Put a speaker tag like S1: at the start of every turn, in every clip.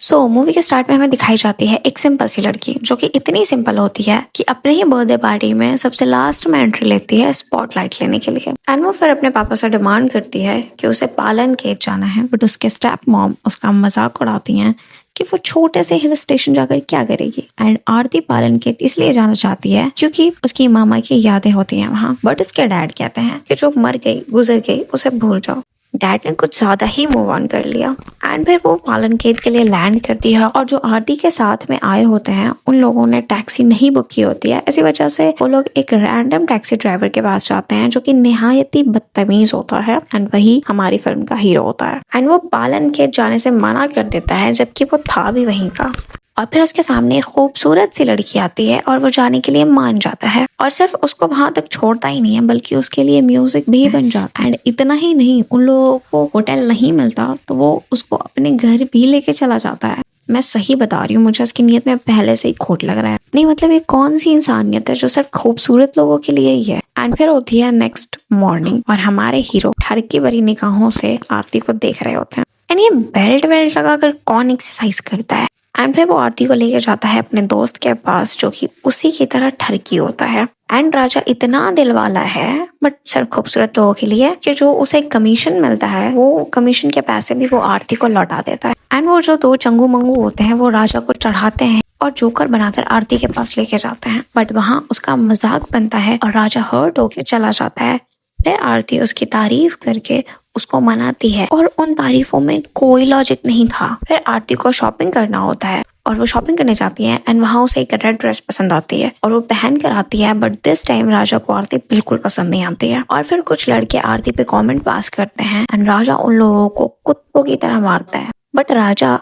S1: Movie के start में हमें दिखाई जाती है एक सिंपल सी लड़की जो कि इतनी सिंपल होती है कि अपने ही बर्थडे पार्टी में सबसे लास्ट में एंट्री लेती है स्पॉटलाइट लेने के लिए। एंड वो फिर अपने पापा से डिमांड करती है कि उसे पालन केट जाना है, बट उसके स्टेप मॉम उसका मजाक उड़ाती हैं कि वो छोटे से हिल स्टेशन जाकर क्या करेगी। एंड आरती पालन केट इसलिए जाना चाहती है क्योंकि उसकी मामा की यादें होती हैं वहाँ। बट उसके डैड कहते हैं कि जो मर गई गुजर गई उसे भूल जाओ। डैड ने कुछ ज्यादा ही मूव ऑन कर लिया। एंड फिर वो पालन केट के लिए लैंड करती है और जो आरती के साथ में आए होते हैं उन लोगों ने टैक्सी नहीं बुक की होती है। इसी वजह से वो लोग एक रैंडम टैक्सी ड्राइवर के पास जाते हैं जो कि निहायत ही बदतमीज होता है एंड वही हमारी फिल्म का हीरो होता है। एंड वो पालन केट जाने से मना कर देता है जबकि वो था भी वहीं का। और फिर उसके सामने एक खूबसूरत सी लड़की आती है और वो जाने के लिए मान जाता है और सिर्फ उसको वहां तक छोड़ता ही नहीं है बल्कि उसके लिए म्यूजिक भी बन जाता है। एंड इतना ही नहीं, उन लोगों को होटल नहीं मिलता तो वो उसको अपने घर भी लेके चला जाता है। मैं सही बता रही हूँ, मुझे उसकी नीयत में पहले से ही खोट लग रहा है। नहीं मतलब ये कौन सी इंसानियत है जो सिर्फ खूबसूरत लोगों के लिए ही है। एंड फिर होती है नेक्स्ट मॉर्निंग और हमारे हीरो ठरकी भरी निगाहों से आरती को देख रहे होते हैं। एंड ये बेल्ट वेल्ट लगाकर कौन एक्सरसाइज करता है। एंड फिर वो आरती को लेकर जाता है अपने दोस्त के पास जो कि उसी की तरह ठरकी होता है। एंड राजा इतना दिल वाला है बट सिर्फ खूबसूरत लोगों के लिए कि जो उसे कमीशन मिलता है वो कमीशन के पैसे भी वो आरती को लौटा देता है। एंड वो जो दो चंगू मंगू होते हैं वो राजा को चढ़ाते हैं और जोकर बनाकर आरती के पास लेके जाते हैं। बट वहाँ उसका मजाक बनता है और राजा हर्ट होके चला जाता है। फिर आरती उसकी तारीफ करके उसको मनाती है और उन तारीफों में कोई लॉजिक नहीं था। फिर आरती को शॉपिंग करना होता है और वो शॉपिंग करने जाती है एंड वहाँ उसे एक रेड ड्रेस पसंद आती है और वो पहन कर आती है। बट दिस टाइम राजा को आरती बिल्कुल पसंद नहीं आती है और फिर कुछ लड़के आरती पे कमेंट पास करते हैं एंड राजा उन लोगों को कुत्तों की तरह मारता है। बट राजा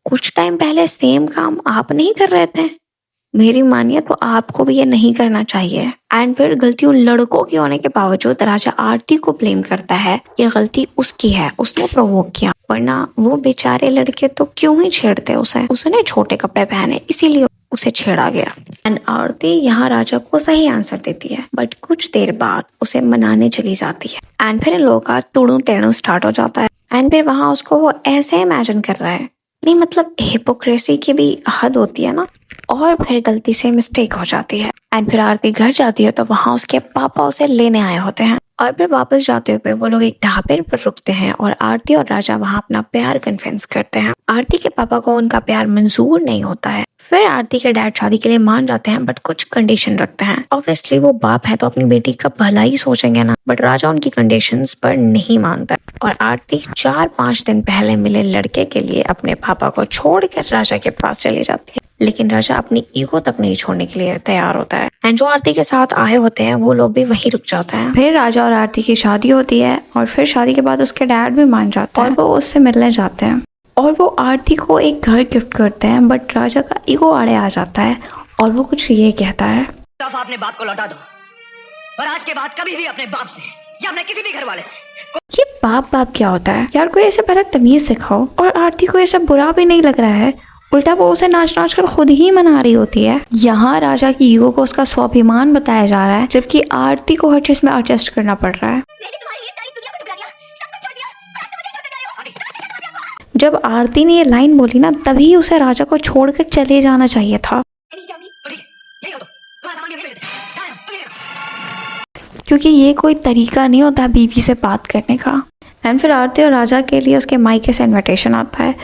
S1: कुछ टाइम पहले सेम काम आप नहीं कर रहे थे, मेरी मानिए तो आपको भी ये नहीं करना चाहिए। एंड फिर गलती उन लड़कों की होने के बावजूद राजा आरती को ब्लेम करता है कि गलती उसकी है, उसने प्रोवोक किया, वरना वो बेचारे लड़के तो क्यों ही छेड़ते उसे, उसने छोटे कपड़े पहने इसीलिए उसे छेड़ा गया। एंड आरती यहाँ राजा को सही आंसर देती है बट कुछ देर बाद उसे मनाने चली जाती है। एंड फिर इन लोगों का तुड़ू तेड़ू स्टार्ट हो जाता है। एंड फिर वहां उसको वो ऐसे इमेजिन कर रहा है, नहीं मतलब हिपोक्रेसी की भी हद होती है ना। और फिर गलती से मिस्टेक हो जाती है। एंड फिर आरती घर जाती है तो वहां उसके पापा उसे लेने आए होते हैं और फिर वापस जाते हुए वो लोग एक ढाबे पर रुकते हैं और आरती और राजा वहां अपना प्यार कन्फेस करते हैं। आरती के पापा को उनका प्यार मंजूर नहीं होता है। फिर आरती के डैड शादी के लिए मान जाते हैं बट कुछ कंडीशन रखते हैं। ऑब्वियसली वो बाप है तो अपनी बेटी का भला ही सोचेंगे ना। बट राजा उनकी कंडीशंस पर नहीं मानता और आरती 4-5 दिन पहले मिले लड़के के लिए अपने पापा को छोड़कर राजा के पास चली जाती है। लेकिन राजा अपनी ईगो तक नहीं छोड़ने के लिए तैयार होता है एंड जो आरती के साथ आए होते हैं वो लोग भी वहीं रुक जाते हैं। फिर राजा और आरती की शादी होती है और फिर शादी के बाद उसके डैड भी मान जाते हैं और वो उससे मिलने जाते हैं और वो आरती को एक घर गिफ्ट करते हैं। बट राजा का ईगो आड़े आ जाता है और वो कुछ ये कहता है,
S2: अपने बाप को लौटा दो और आज के बाद कभी भी अपने बाप से या अपने किसी भी घर वाले से।
S1: ये बाप क्या होता है यार, कोई ऐसे पहले तमीज सिखाओ। और आरती को ये सब बुरा भी नहीं लग रहा है, उल्टा वो उसे नाच नाच कर खुद ही मना रही होती है। यहाँ राजा की ईगो को उसका स्वाभिमान बताया जा रहा है जबकि आरती को हर चीज में एडजस्ट करना पड़ रहा है। जब आरती ने ये लाइन बोली ना तभी उसे राजा को छोड़कर चले जाना चाहिए था, क्योंकि ये कोई तरीका नहीं होता बीवी से बात करने का। एंड फिर आरती और राजा के लिए उसके मायके से इनविटेशन आता है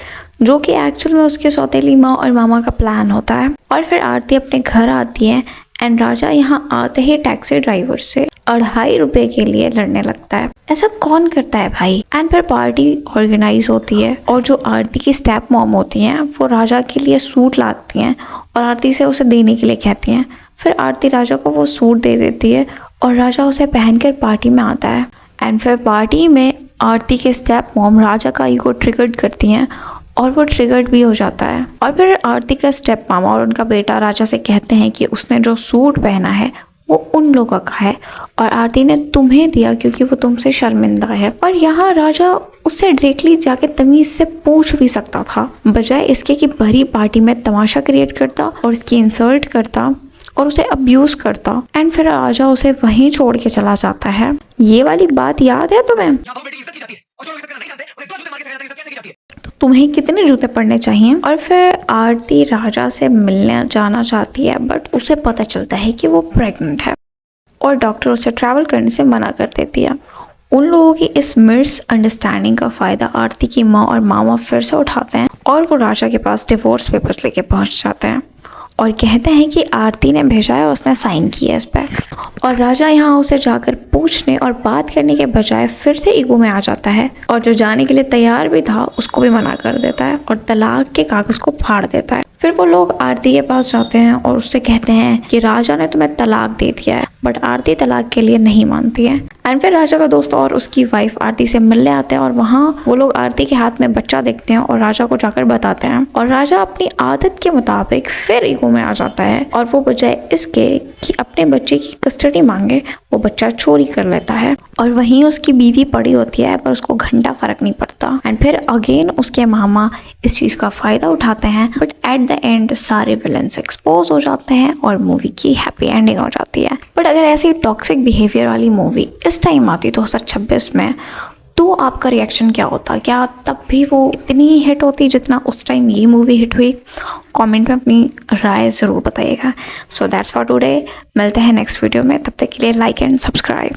S1: जो कि एक्चुअल में उसके सौतेली माँ और मामा का प्लान होता है। और फिर आरती अपने घर आती है एंड राजा यहाँ आते ही टैक्सी ड्राइवर से 2.5 रुपए के लिए लड़ने लगता है। ऐसा कौन करता है भाई। एंड फिर पार्टी ऑर्गेनाइज होती है और जो आरती की स्टेप मॉम होती हैं वो राजा के लिए सूट लाती हैं और आरती से उसे देने के लिए कहती हैं। फिर आरती राजा को वो सूट दे देती है और राजा उसे पहनकर पार्टी में आता है। एंड फिर पार्टी में आरती के स्टेप मॉम राजा का ईगो ट्रिगर्ड करती हैं और वो ट्रिगर्ड भी हो जाता है। और फिर आरती का स्टेप मामा और उनका बेटा राजा से कहते हैं कि उसने जो सूट पहना है वो उन लोगों का है और आरती ने तुम्हें दिया क्योंकि वो तुमसे शर्मिंदा है। और यहाँ राजा उससे डायरेक्टली जाके तमीज से पूछ भी सकता था, बजाय इसके कि भरी पार्टी में तमाशा क्रिएट करता और उसकी इंसल्ट करता और उसे अब्यूज करता। एंड फिर राजा उसे वहीं छोड़ के चला जाता है। ये वाली बात याद है तुम्हें? तो तुम्हें कितने जूते पड़ने चाहिए। और फिर आरती राजा से मिलने जाना चाहती है, बट उसे पता चलता है कि वो प्रेग्नेंट है और डॉक्टर उसे ट्रैवल करने से मना कर देती है। उन लोगों की इस मिसअंडरस्टैंडिंग का फ़ायदा आरती की माँ और मामा फिर से उठाते हैं और वो राजा के पास डिवोर्स पेपर्स लेके पहुंच जाते हैं और कहते हैं कि आरती ने भेजा है, उसने साइन किया इस पर। और राजा यहाँ उसे जाकर पूछने और बात करने के बजाय फिर से ईगो में आ जाता है और जो जाने के लिए तैयार भी था उसको भी मना कर देता है और तलाक के कागज़ को फाड़ देता है। फिर वो लोग आरती के पास जाते हैं और उससे कहते हैं कि राजा ने तुम्हें तलाक दे दिया है, बट आरती तलाक के लिए नहीं मानती है। एंड फिर राजा का दोस्त और उसकी वाइफ आरती से मिलने आते हैं और वहाँ वो लोग आरती के हाथ में बच्चा देखते हैं और राजा को जाकर बताते हैं। और राजा अपनी आदत के मुताबिक फिर ईगो में आ जाता है और वो बजाय इसके कि अपने बच्चे की कस्टडी मांगे, वो बच्चा चोरी कर लेता है। और वहीं उसकी बीवी पड़ी होती है पर उसको घंटा फर्क नहीं पड़ता। एंड फिर अगेन उसके मामा इस चीज़ का फ़ायदा उठाते हैं, बट एट द एंड सारे विलन्स एक्सपोज हो जाते हैं और मूवी की हैप्पी एंडिंग हो जाती है। बट अगर ऐसी टॉक्सिक बिहेवियर वाली मूवी इस टाइम आती 2026 में, तो आपका रिएक्शन क्या होता? क्या तब भी वो इतनी ही हिट होती जितना उस टाइम ये मूवी हिट हुई? कमेंट में अपनी राय ज़रूर बताइएगा। So that's for today. मिलते हैं नेक्स्ट वीडियो में, तब तक के लिए लाइक एंड सब्सक्राइब।